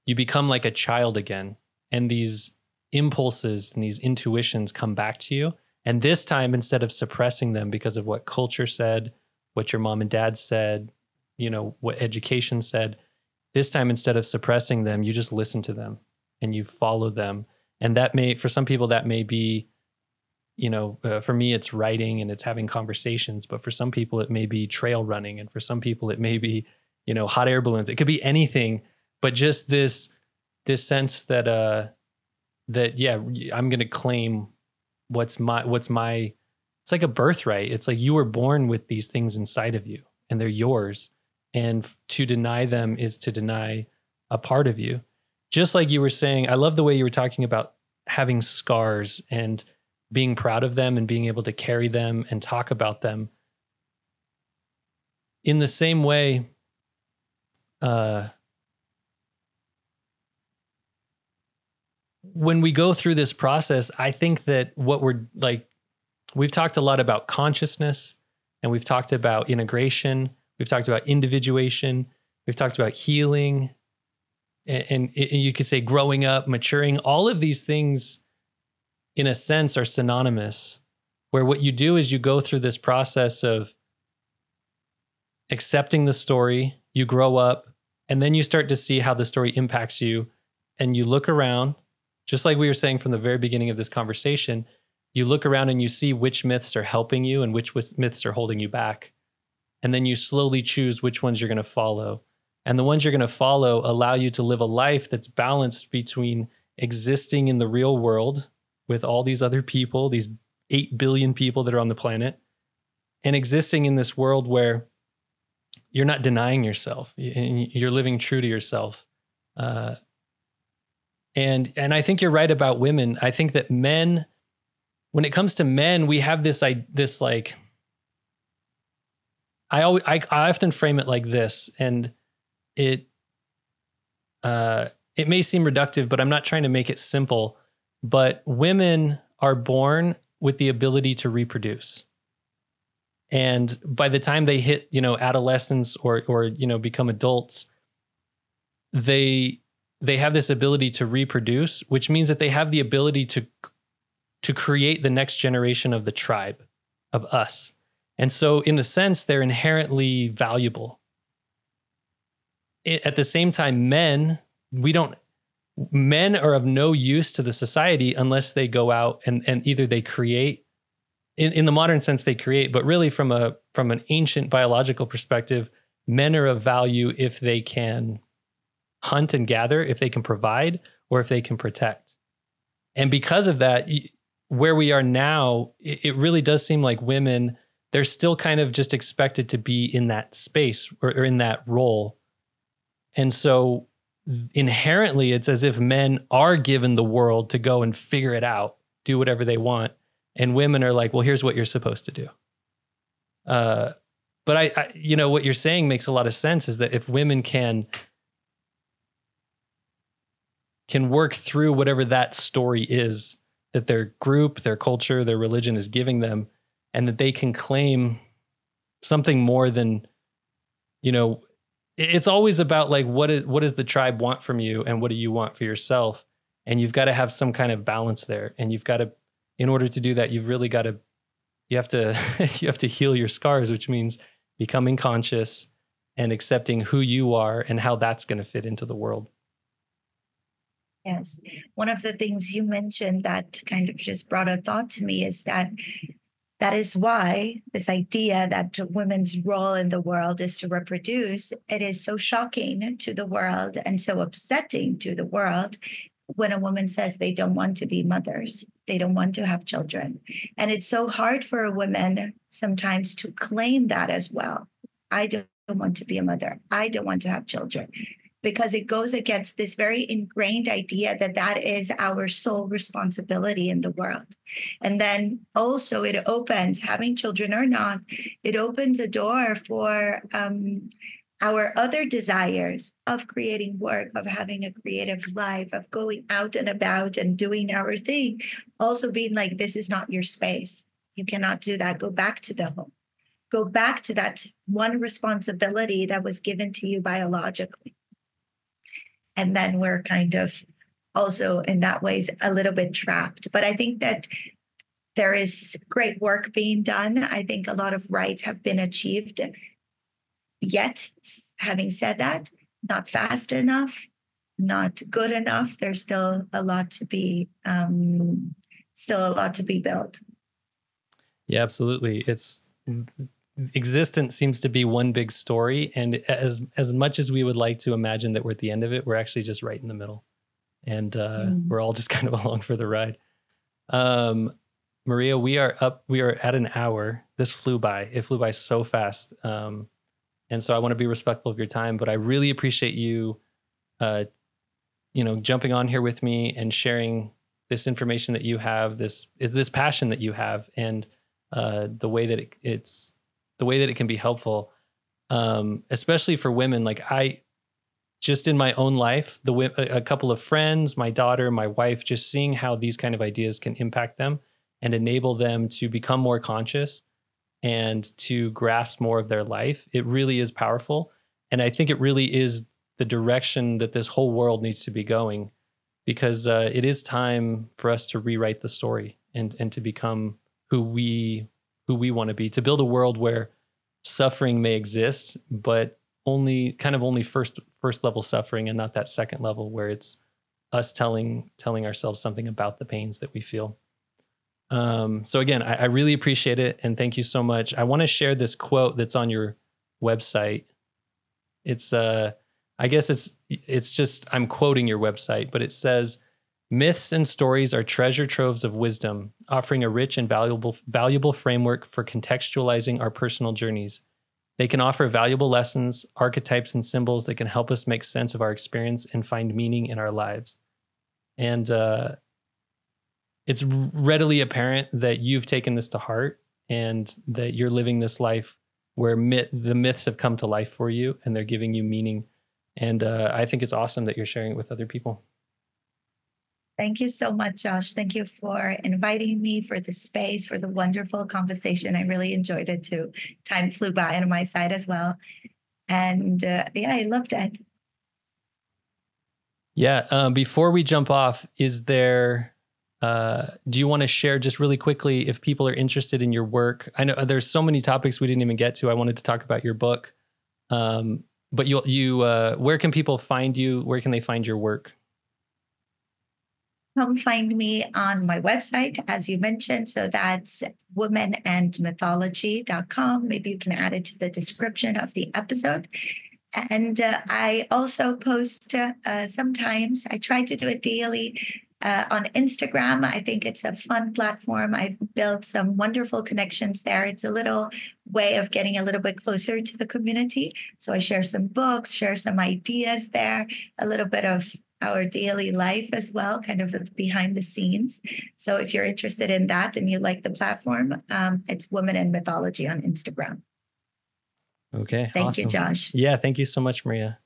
you become like a child again. And these impulses and these intuitions come back to you. And this time, instead of suppressing them because of what culture said, what your mom and dad said, what education said, this time, instead of suppressing them, you just listen to them and you follow them. And that may, for some people, that may be, for me, it's writing and it's having conversations. But for some people, it may be trail running. And for some people, it may be, hot air balloons. It could be anything, but just this sense that, I'm going to claim what's my, it's like a birthright. It's like you were born with these things inside of you and they're yours. And to deny them is to deny a part of you. Just like you were saying, I love the way you were talking about having scars and being proud of them and being able to carry them and talk about them. In the same way, when we go through this process, I think that we've talked a lot about consciousness, and we've talked about integration. We've talked about individuation. We've talked about healing, and you could say growing up, maturing. All of these things, in a sense, are synonymous, where what you do is you go through this process of accepting the story, you grow up, and then you start to see how the story impacts you, and you look around, just like we were saying from the very beginning of this conversation, you look around and you see which myths are helping you and which myths are holding you back. And then you slowly choose which ones you're going to follow. And the ones you're going to follow allow you to live a life that's balanced between existing in the real world with all these other people, these 8 billion people that are on the planet, and existing in this world where you're not denying yourself, you're living true to yourself. And I think you're right about women. I think that men, when it comes to men, we have this like, I often frame it like this, and it may seem reductive, but I'm not trying to make it simple. But women are born with the ability to reproduce. And by the time they hit, adolescence or become adults, they have this ability to reproduce, which means that they have the ability to create the next generation of the tribe, of us. And so in a sense, they're inherently valuable. At the same time, men are of no use to the society unless they go out and either they create in the modern sense they create, but really from an ancient biological perspective, men are of value if they can hunt and gather, if they can provide, or if they can protect. And because of that, where we are now, it really does seem like women, they're still kind of just expected to be in that space or in that role. And so inherently, it's as if men are given the world to go and figure it out, do whatever they want. And women are like, well, here's what you're supposed to do. But I what you're saying makes a lot of sense, is that if women can work through whatever that story is that their group, their culture, their religion is giving them, and that they can claim something more than, it's always about like, what does the tribe want from you and what do you want for yourself? And you've got to have some kind of balance there. And you've got to, in order to do that, you've really got to, you have to heal your scars, which means becoming conscious and accepting who you are and how that's going to fit into the world. Yes. One of the things you mentioned that kind of just brought a thought to me is that is why this idea that women's role in the world is to reproduce, it is so shocking to the world and so upsetting to the world when a woman says they don't want to be mothers, they don't want to have children. And it's so hard for a woman sometimes to claim that as well. I don't want to be a mother. I don't want to have children. Because it goes against this very ingrained idea that is our sole responsibility in the world. And then also it opens, having children or not, it opens a door for our other desires of creating work, of having a creative life, of going out and about and doing our thing, also being like, this is not your space. You cannot do that. Go back to the home. Go back to that one responsibility that was given to you biologically. And then we're kind of also in that ways a little bit trapped. But I think that there is great work being done. I think a lot of rights have been achieved. Yet, having said that, not fast enough, not good enough. There's still a lot to be built. Yeah, absolutely. Existence seems to be one big story, and as much as we would like to imagine that we're at the end of it, we're actually just right in the middle, and we're all just kind of along for the ride. Maria, we are at an hour. This flew by. It flew by so fast, and so I want to be respectful of your time, but I really appreciate you jumping on here with me and sharing this information that you have, this passion that you have, and the way that it can be helpful, especially for women. Like just in my own life, a couple of friends, my daughter, my wife, just seeing how these kind of ideas can impact them and enable them to become more conscious and to grasp more of their life. It really is powerful. And I think it really is the direction that this whole world needs to be going, because it is time for us to rewrite the story and to become who we want to be, to build a world where suffering may exist, but only first level suffering, and not that second level where it's us telling ourselves something about the pains that we feel. So again, I really appreciate it, and thank you so much. I want to share this quote that's on your website. It's I guess it's just, I'm quoting your website, but it says, "Myths and stories are treasure troves of wisdom, offering a rich and valuable framework for contextualizing our personal journeys. They can offer valuable lessons, archetypes, and symbols that can help us make sense of our experience and find meaning in our lives." And it's readily apparent that you've taken this to heart and that you're living this life where the myths have come to life for you and they're giving you meaning. And I think it's awesome that you're sharing it with other people. Thank you so much, Josh. Thank you for inviting me, for the space, for the wonderful conversation. I really enjoyed it too. Time flew by on my side as well. And I loved it. Yeah. Before we jump off, do you want to share just really quickly, if people are interested in your work? I know there's so many topics we didn't even get to. I wanted to talk about your book. But where can people find you? Where can they find your work? come find me on my website, as you mentioned. So that's womanandmythology.com. Maybe you can add it to the description of the episode. And I also post sometimes, I try to do it daily on Instagram. I think it's a fun platform. I've built some wonderful connections there. It's a little way of getting a little bit closer to the community. So I share some books, share some ideas there, a little bit of our daily life as well, kind of behind the scenes. So if you're interested in that and you like the platform, it's Women and Mythology on Instagram. Okay, Thank awesome. you, Josh. Yeah, thank you so much, Maria.